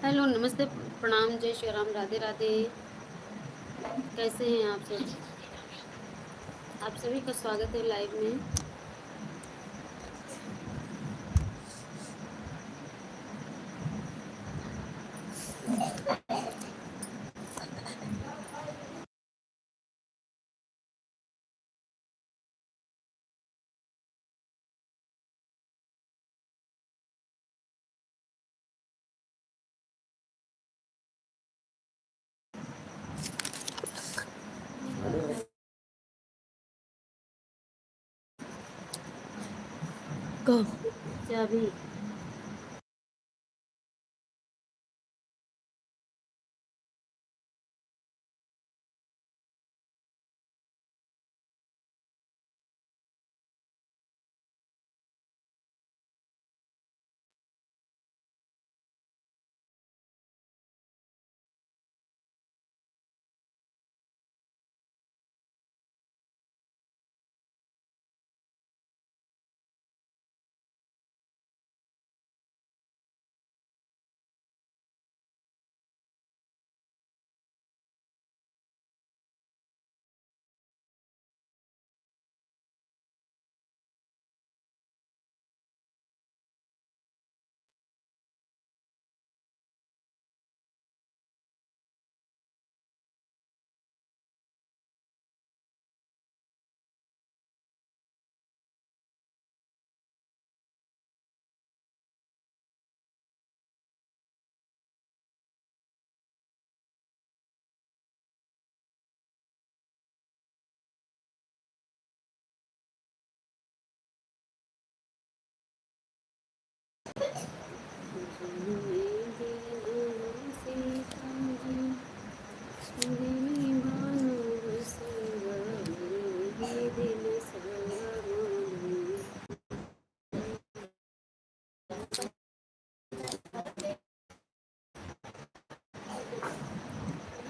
Hello, नमस्ते, प्रणाम, जय श्री राम, राधे राधे। कैसे हैं आप सब? आप सभी का स्वागत है लाइव में। कहो चाबी।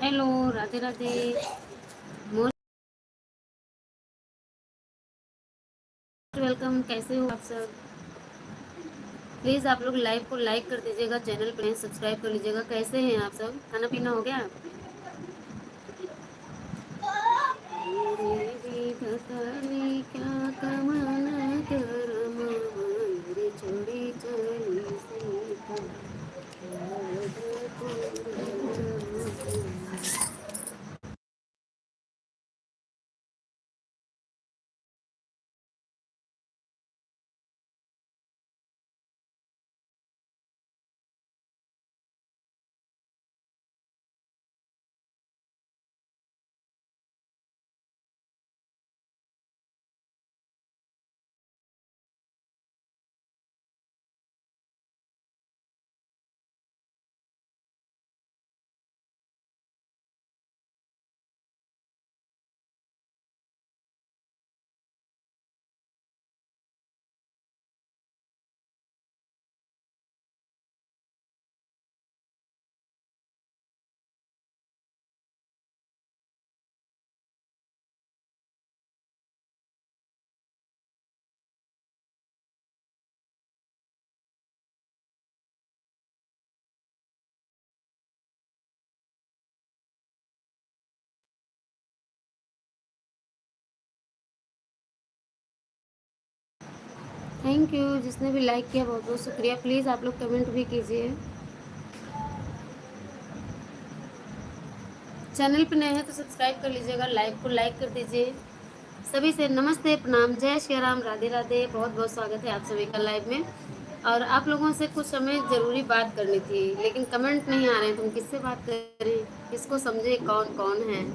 Hello, Radhe Radhe. Most welcome. कैसे हो आप सब? प्लीज़ आप लोग लाइव को लाइक कर दीजिएगा, चैनल पर सब्सक्राइब कर लीजिएगा। कैसे हैं आप सब? खाना पीना हो गया? क्या कमाना करम छोड़ी चली सीता। थैंक यू, जिसने भी लाइक किया बहुत बहुत शुक्रिया। प्लीज़ आप लोग कमेंट भी कीजिए। चैनल पे नए हैं तो सब्सक्राइब कर लीजिएगा, लाइव को लाइक कर दीजिए। सभी से नमस्ते, प्रणाम, जय श्री राम, राधे राधे। बहुत बहुत स्वागत है आप सभी का लाइव में। और आप लोगों से कुछ हमें ज़रूरी बात करनी थी, लेकिन कमेंट नहीं आ रहे हैं, तो हम किससे बात करें? किसको समझे कौन कौन है?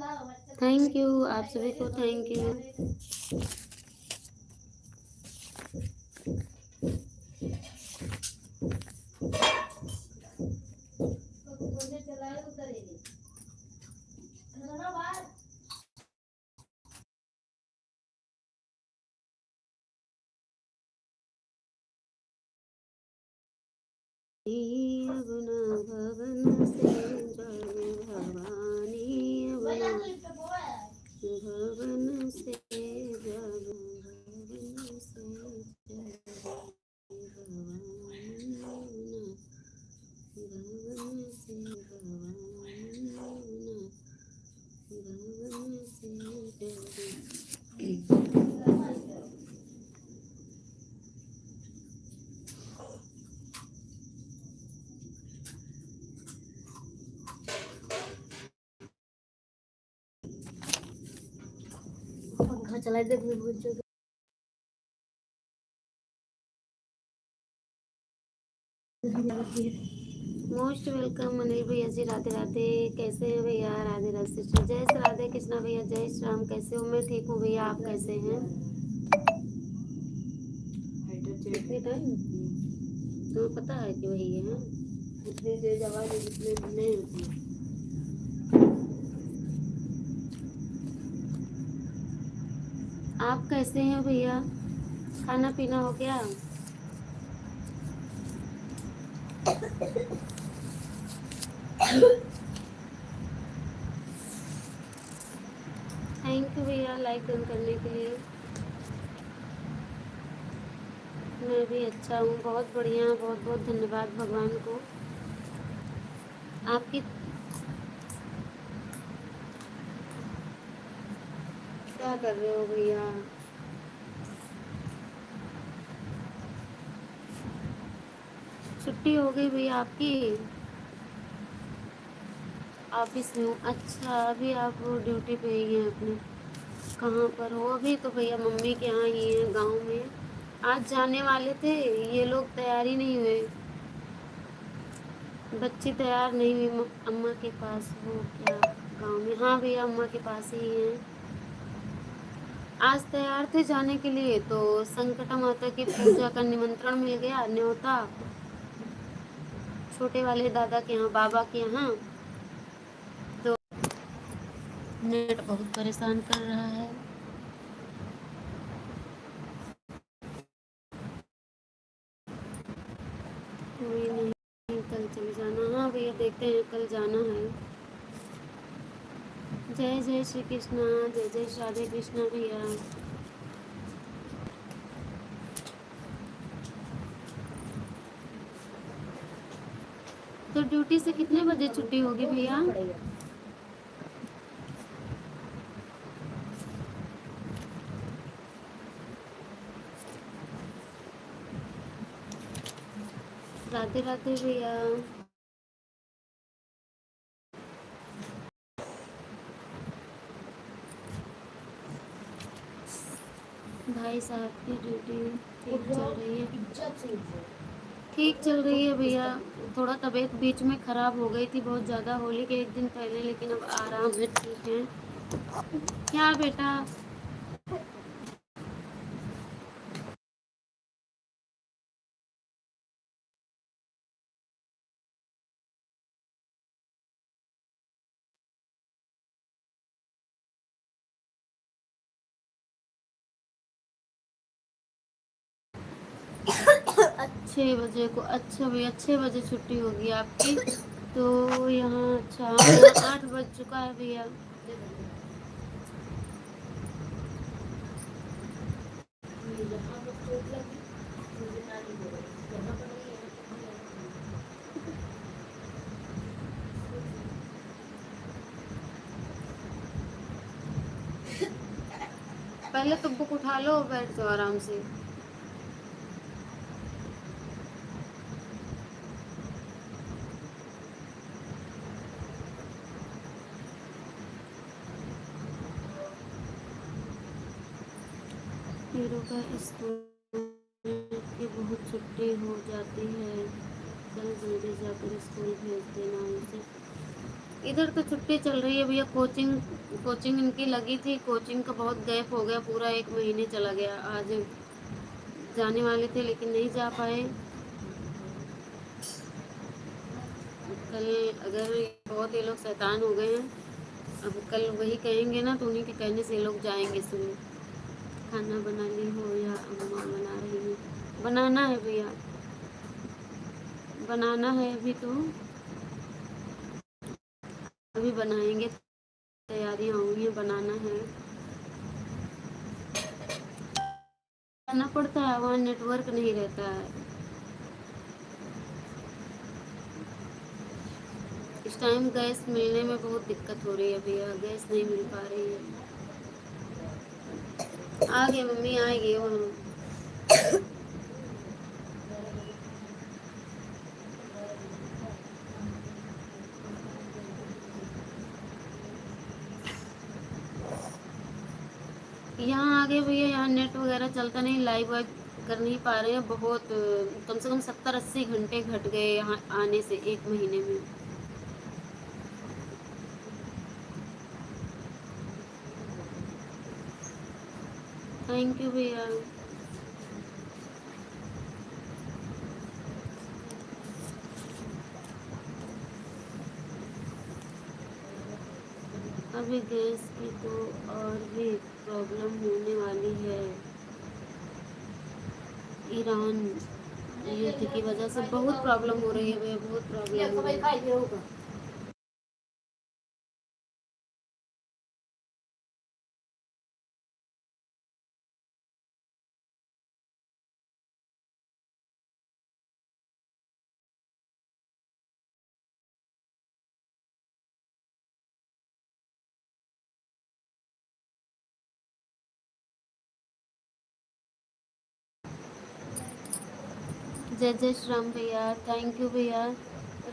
थैंक यू आप सभी को, थैंक यू। अबुना भवन से जग भवानी, अबुना भवन से जग भवन से जग भवानी, भवन से भवानी, भवन से जग। पंखा चला दे मोस्ट वेलकम मनीष भैया जी, राधे राधे। कैसे हैं भैया? राधे राधे सिस्टर, जय श्री राधे कृष्णा भैया, जय श्री राम। कैसे हो? मैं ठीक हूँ भैया, आप कैसे हैं? तुम्हें पता है कि वही है इतनी तेज आवाज जितने नहीं होती। आप कैसे हैं भैया? खाना पीना हो गया? थैंक यू भैया लाइक करने के लिए। मैं भी अच्छा हूँ, बहुत बढ़िया, बहुत बहुत धन्यवाद भगवान को। आपकी क्या कर रहे हो भैया? छुट्टी हो गई भैया आपकी? ऑफिस में हूँ। अच्छा, अभी आप ड्यूटी पे ही हैं अपने? कहाँ पर हो अभी? तो भैया मम्मी के यहाँ ही हैं, गांव में। आज जाने वाले थे, ये लोग तैयार ही नहीं हुए, बच्ची तैयार नहीं हुई अम्मा के पास। वो क्या गांव में? हाँ भैया अम्मा के पास ही हैं। आज तैयार थे जाने के लिए, तो संकटा माता की पूजा का निमंत्रण मिल गया, न्योता, छोटे वाले दादा के यहाँ, बाबा के यहाँ। तो नेट बहुत परेशान कर रहा है। कोई नहीं, कल चले जाना। हाँ भैया देखते हैं, कल जाना है। जय जय श्री कृष्णा, जय जय राधे कृष्णा भैया। तो ड्यूटी से कितने बजे छुट्टी होगी भैया? राधे राधे भैया। भाई साहब की ड्यूटी ठीक चल रही है? ठीक चल रही है भैया। थोड़ा तबीयत बीच में ख़राब हो गई थी बहुत ज़्यादा, होली के एक दिन पहले, लेकिन अब आराम है, ठीक है। क्या बेटा? छः बजे को? अच्छा भैया 6 बजे छुट्टी होगी आपकी? तो यहाँ अच्छा, यहाँ 8 बज चुका है भैया। पहले तो बुक उठा लो, बैठ जाओ आराम से। हीरो का स्कूल की बहुत छुट्टी हो जाती है, कल जल्दी जाकर स्कूल भेज देना उसे। इधर तो छुट्टी चल रही है भैया। कोचिंग कोचिंग इनकी लगी थी, कोचिंग का बहुत गैप हो गया, पूरा 1 महीने चला गया। आज जाने वाले थे लेकिन नहीं जा पाए। कल अगर बहुत ये लोग शैतान हो गए हैं, अब कल वही कहेंगे ना, तो उन्हीं के कहने से ये लोग जाएंगे सुबह। खाना बना ली हो या अम्मा बना रही है? बनाना है भैया, बनाना है अभी तो, अभी बनाएंगे, तैयारियां हुई हैं, बनाना है। जाना पड़ता है, वहाँ नेटवर्क नहीं रहता है। इस टाइम गैस मिलने में बहुत दिक्कत हो रही है भैया, गैस नहीं मिल पा रही है। आ गए मम्मी, आएगी वहाँ। यहाँ आ गए भैया, यहाँ नेट वगैरह चलता नहीं, लाइव वाइव कर नहीं पा रहे हैं। बहुत कम से कम 70-80 घंटे घट गए यहाँ आने से 1 महीने में। थैंक यू भैया। अभी गैस की तो और भी प्रॉब्लम होने वाली है। ईरान युद्ध की वजह से बहुत प्रॉब्लम हो रही है भैया, बहुत प्रॉब्लम हो रही है। जय जय श्री राम भैया, थैंक यू भैया।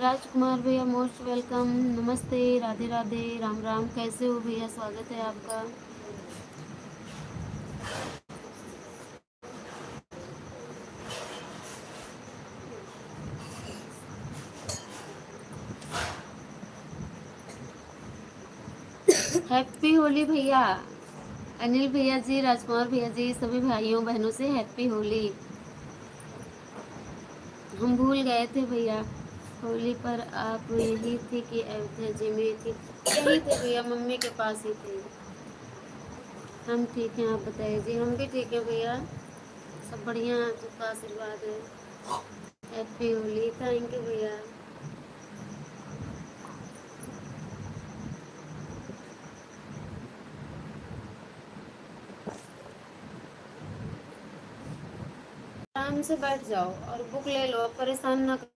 राजकुमार भैया मोस्ट वेलकम, नमस्ते, राधे राधे, राम राम, कैसे हो भैया? स्वागत है आपका। हैप्पी होली भैया। अनिल भैया जी, राजकुमार भैया जी, सभी भाइयों बहनों से हैप्पी होली। हम भूल गए थे भैया, होली पर आप यही थे कि अयोध्या जी में थी? यही थे भैया, मम्मी के पास ही थे। हम ठीक हैं, आप बताइए जी? हम भी ठीक हैं भैया, सब बढ़िया, आपका आशीर्वाद है। हैप्पी होली, थैंक यू भैया। आराम से बैठ जाओ और बुक ले लो, परेशान ना करो।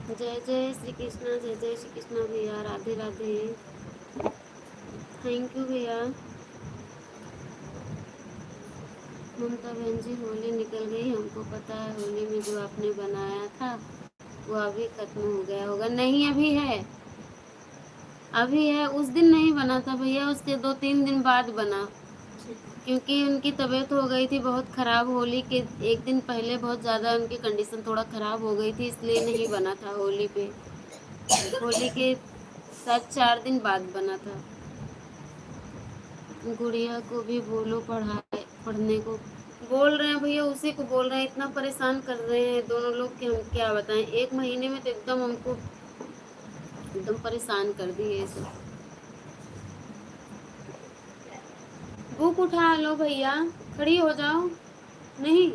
जय जय श्री कृष्णा, जय जय श्री कृष्णा भैया, राधे राधे, थैंक यू भैया। ममता बहन जी, होली निकल गई, हमको पता है। होली में जो आपने बनाया था वो अभी खत्म हो गया होगा। नहीं, अभी है, अभी है। उस दिन नहीं बना था भैया, उसके 2-3 दिन बाद बना, क्योंकि उनकी तबीयत हो गई थी बहुत ख़राब। होली के 1 दिन पहले बहुत ज़्यादा उनकी कंडीशन थोड़ा ख़राब हो गई थी, इसलिए नहीं बना था होली पे। होली के शायद 4 दिन बाद बना था। गुड़िया को भी बोलो पढ़ाए पढ़ने को। बोल रहे हैं भैया, उसी को बोल रहे हैं, इतना परेशान कर रहे हैं दोनों लोग कि हम क्या बताएं। 1 महीने में तो एकदम हमको एकदम परेशान कर दिए ये सब। बुक उठा लो भैया, खड़ी हो जाओ। नहीं,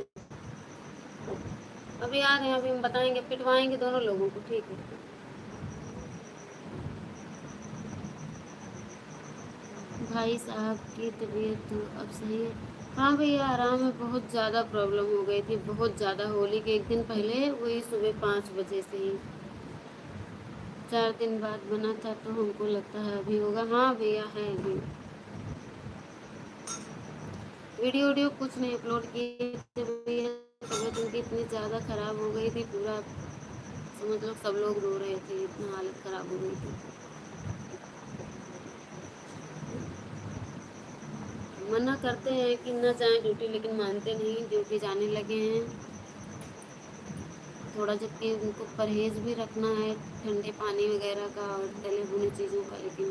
अभी आ रहे हैं, अभी हम बताएंगे, पिटवाएंगे दोनों लोगों को, ठीक है? भाई साहब की तबीयत तो अब सही है? हाँ भैया, आराम है। बहुत ज़्यादा प्रॉब्लम हो गई थी, बहुत ज़्यादा। होली के 1 दिन पहले, वही सुबह 5 बजे से ही। 4 दिन बाद बना था, तो हमको लगता है अभी होगा। हाँ भैया, है अभी। वीडियो वीडियो कुछ नहीं अपलोड किए थे भैया, तबीयत उनकी इतनी ज़्यादा ख़राब हो गई थी, पूरा समझ लो सब लोग रो रहे थे, इतना हालत ख़राब हो गई थी। मना करते हैं कि न जाएं ड्यूटी, लेकिन मानते नहीं, ड्यूटी जाने लगे हैं। थोड़ा जबकि उनको परहेज़ भी रखना है ठंडे पानी वगैरह का और तले भुने चीज़ों का, लेकिन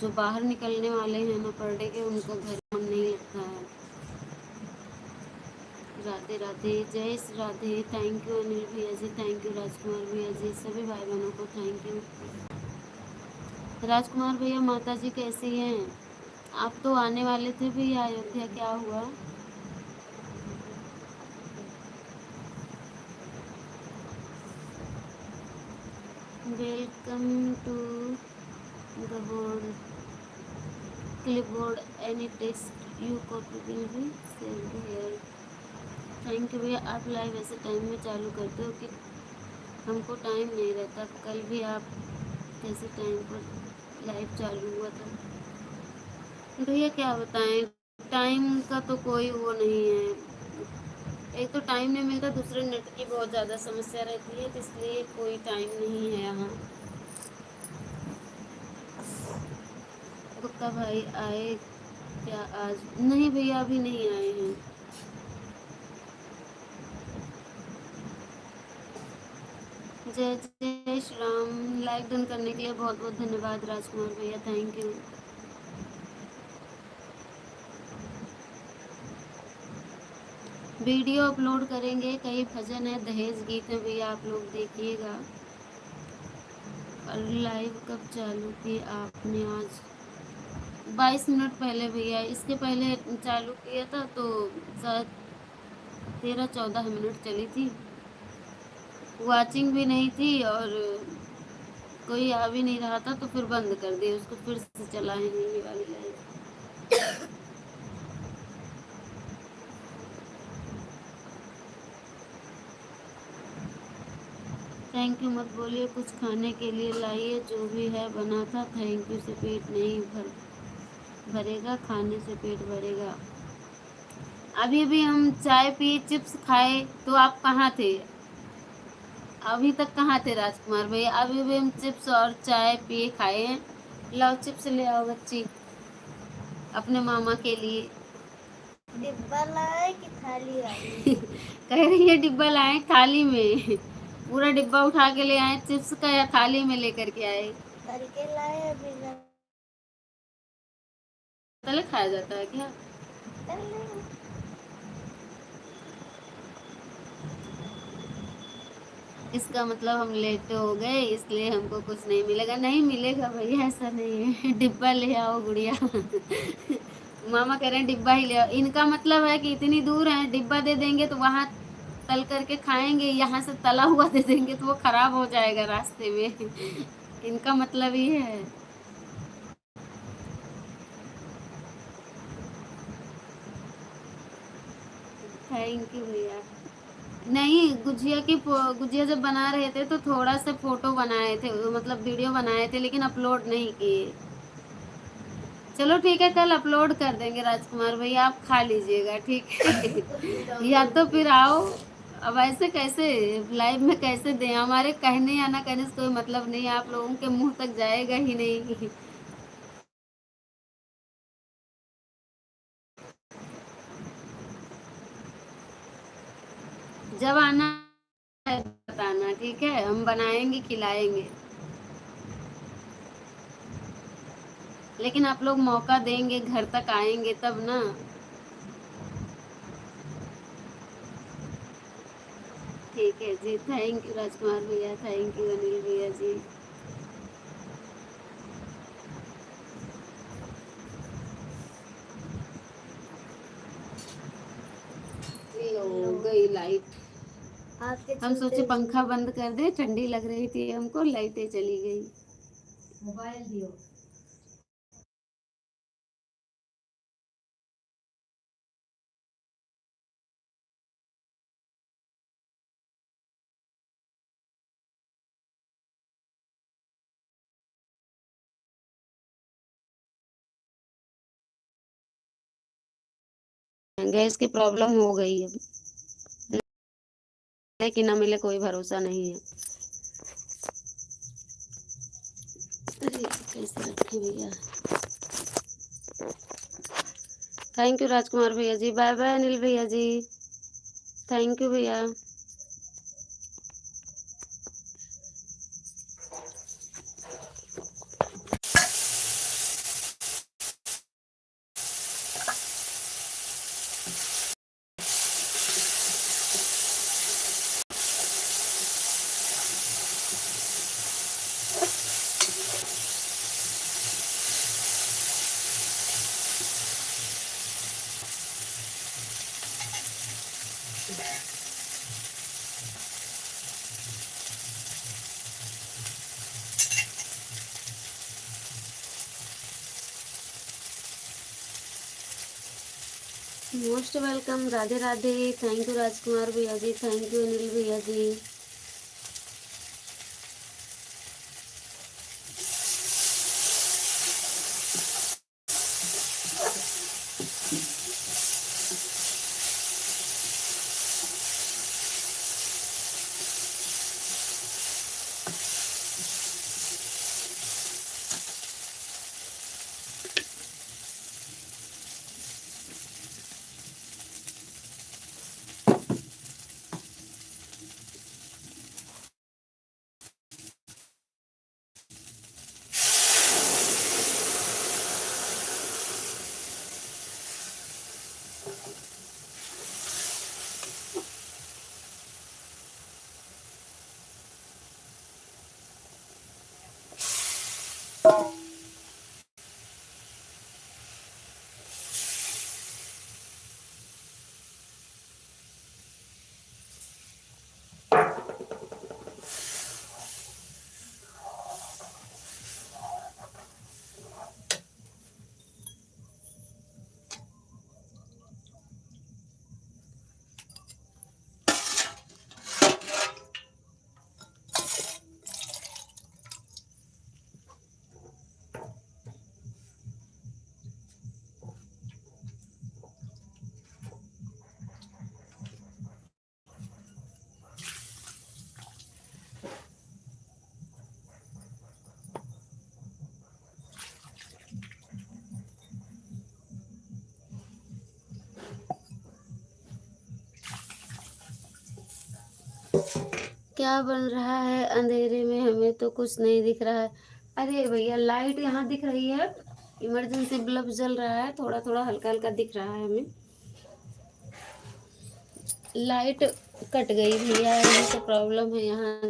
जो बाहर निकलने वाले हैं ना पर डे के, उनको घर मन नहीं लगता है। राधे राधे, जय श्री राधे। थैंक यू अनिल भैया जी, थैंक यू राजकुमार भैया जी, सभी भाई बहनों को थैंक यू। राजकुमार भैया, माता जी कैसी हैं? आप तो आने वाले थे भैया अयोध्या, क्या हुआ? Welcome to the board clipboard, any text you copy will be saved here. Thank you भैया। आप लाइव ऐसे टाइम में चालू करते हो कि हमको टाइम नहीं रहता। कल भी आप ऐसे टाइम पर लाइव चालू हुआ था भैया, क्या बताएं, टाइम का तो कोई वो नहीं है। एक तो टाइम नहीं मिलता, दूसरे नेट की बहुत ज़्यादा समस्या रहती है, तो इसलिए कोई टाइम नहीं है यहाँ। गुप्ता भाई आए क्या आज? नहीं भैया, अभी नहीं आए हैं। जय जय श्री राम। लाइक डन करने के लिए बहुत बहुत धन्यवाद राजकुमार भैया, थैंक यू। वीडियो अपलोड करेंगे, कई भजन है, दहेज गीत है भैया, आप लोग देखिएगा। और लाइव कब चालू की आपने? आज 22 मिनट पहले भैया। इसके पहले चालू किया था तो शायद 13-14 मिनट चली थी, वाचिंग भी नहीं थी और कोई आ भी नहीं रहा था, तो फिर बंद कर दिया उसको, फिर से चलाए हैं ये वाली लाइव। थैंक यू मत बोलिए, कुछ खाने के लिए लाइए, जो भी है बना था। थैंक यू से पेट नहीं भरेगा, खाने से पेट भरेगा। अभी अभी हम चाय पिए, चिप्स खाए, तो आप कहाँ थे? अभी तक कहाँ थे राजकुमार भैया? अभी भी हम चिप्स और चाय पिए खाए हैं। लाओ चिप्स ले आओ बच्ची, अपने मामा के लिए। डिब्बा लाए कि थाली आई? कह रही है डिब्बा लाए थाली में। पूरा डिब्बा उठा के ले आए चिप्स का, या थाली में लेकर के आए? तल के लाए अभी तले खाया जाता है क्या? इसका मतलब हम लेट हो गए, इसलिए हमको कुछ नहीं मिलेगा। नहीं मिलेगा भैया, ऐसा नहीं है। डिब्बा ले आओ गुड़िया। मामा कह रहे हैं डिब्बा ही ले आओ। इनका मतलब है कि इतनी दूर है, डिब्बा दे देंगे तो वहाँ तल करके खाएंगे, यहाँ से तला हुआ दे देंगे तो वो खराब हो जाएगा रास्ते में। इनका मतलब ये है। थैंक यू भैया। नहीं, गुजिया जब बना रहे थे तो थोड़ा सा फोटो बनाए थे, मतलब वीडियो बनाए थे, लेकिन अपलोड नहीं किए। चलो ठीक है, कल अपलोड कर देंगे राजकुमार भैया, आप खा लीजिएगा, ठीक है? या तो फिर आओ। अब ऐसे कैसे लाइव में कैसे दें? हमारे कहने या ना कहने से कोई मतलब नहीं है, आप लोगों के मुंह तक जाएगा ही नहीं। जब आना है बताना, ठीक है? हम बनाएंगे, खिलाएंगे, लेकिन आप लोग मौका देंगे, घर तक आएंगे तब ना। ठीक है जी, थैंक यू राजकुमार भैया, थैंक यू अनिल भैया जी। हो गई लाइट। हम सोचे पंखा बंद कर दे, ठंडी लग रही थी हमको, लाइटें चली गई। मोबाइल दियो। गैस की प्रॉब्लम हो गई है, लेकिन न मिले कोई भरोसा नहीं है। अरे कैसे रखे भैया? थैंक यू राजकुमार भैया जी। बाय बाय अनिल भैया जी। थैंक यू भैया। Most welcome. Radhe Radhe. Thank you Rajkumar भैया जी। थैंक यू अनिल भैया जी। क्या बन रहा है अंधेरे में? हमें तो कुछ नहीं दिख रहा है। अरे भैया लाइट यहाँ दिख रही है, इमरजेंसी बल्ब जल रहा है, थोड़ा थोड़ा हल्का हल्का दिख रहा है हमें। लाइट कट गई भैया, यही तो प्रॉब्लम है यहाँ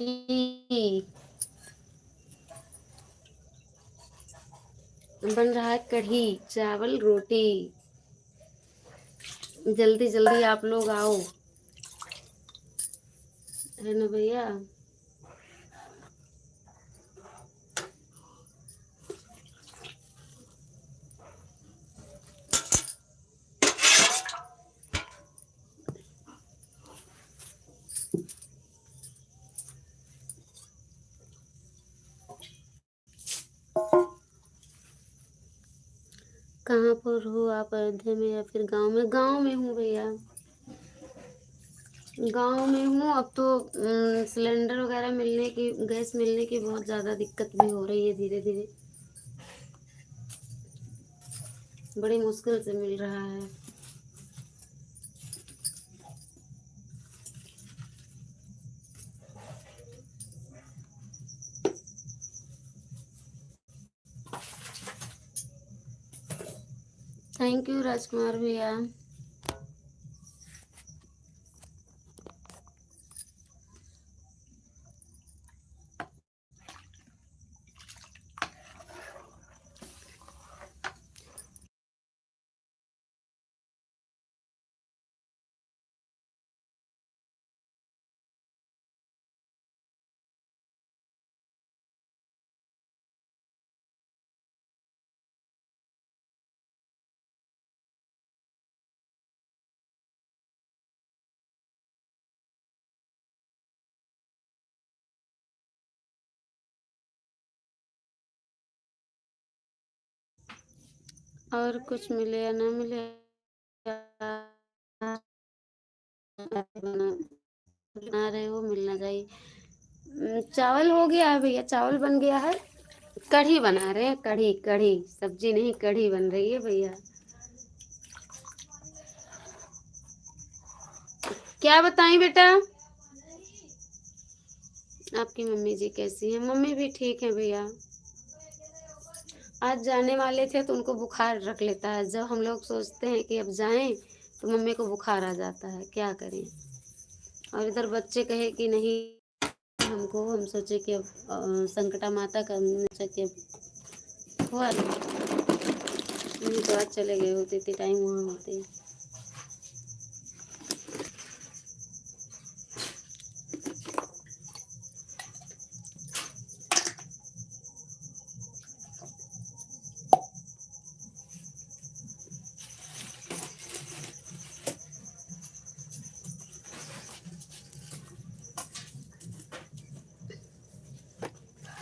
की। बन रहा है कढ़ी चावल रोटी। जल्दी जल्दी आप लोग आओ, है ना भैया। कहाँ पर हो आप? अयोध्या में या फिर गांव में? गांव में हूँ भैया, गांव में हूँ। अब तो सिलेंडर वगैरह मिलने की, गैस मिलने की बहुत ज़्यादा दिक्कत भी हो रही है, धीरे धीरे बड़ी मुश्किल से मिल रहा है। थैंक यू राजकुमार भैया। और कुछ मिले या ना मिले, बना बना रहे हो, मिलना चाहिए। चावल हो गया है भैया, चावल बन गया है। कढ़ी बना रहे हैं, कढ़ी कढ़ी, सब्जी नहीं, कढ़ी बन रही है भैया। क्या बताएं बेटा? आपकी मम्मी जी कैसी हैं? मम्मी भी ठीक है भैया। आज जाने वाले थे तो उनको बुखार रख लेता है। जब हम लोग सोचते हैं कि अब जाएं तो मम्मी को बुखार आ जाता है, क्या करें। और इधर बच्चे कहे कि नहीं हमको, हम सोचे कि अब संकटा माता का हमने सोचा कि अब हुआ नहीं। नहीं तो आज चले गए होते, इतने टाइम वहाँ होते।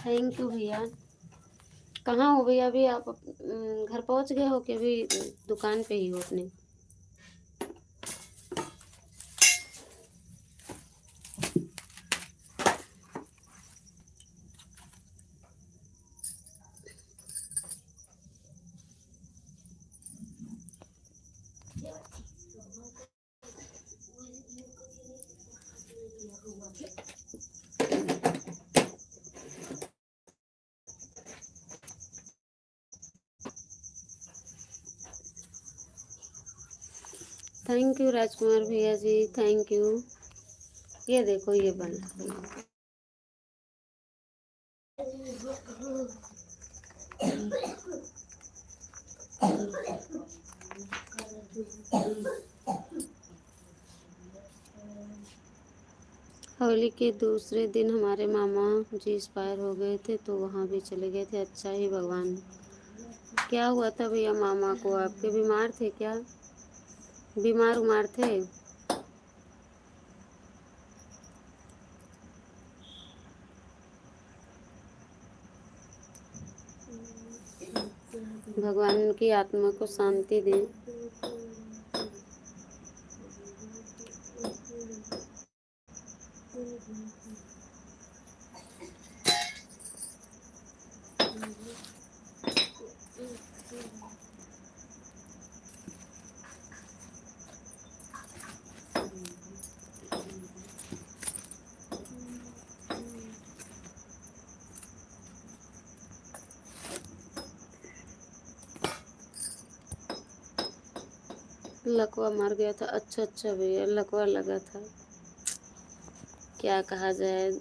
थैंक यू भैया। कहाँ हो भैया? अभी आप घर पहुँच गए हो कि अभी दुकान पे ही हो अपने? थैंक यू राजकुमार भैया जी, थैंक यू। ये देखो ये बन होली के दूसरे दिन हमारे मामा जी एक्सपायर हो गए थे तो वहाँ भी चले गए थे। अच्छा ही भगवान। क्या हुआ था भैया मामा को? आपके बीमार थे क्या? बीमार उमार थे? भगवान उनकी आत्मा को शांति दें। लकवा मार गया था? अच्छा अच्छा भैया, लकवा लगा था। क्या कहा जाए,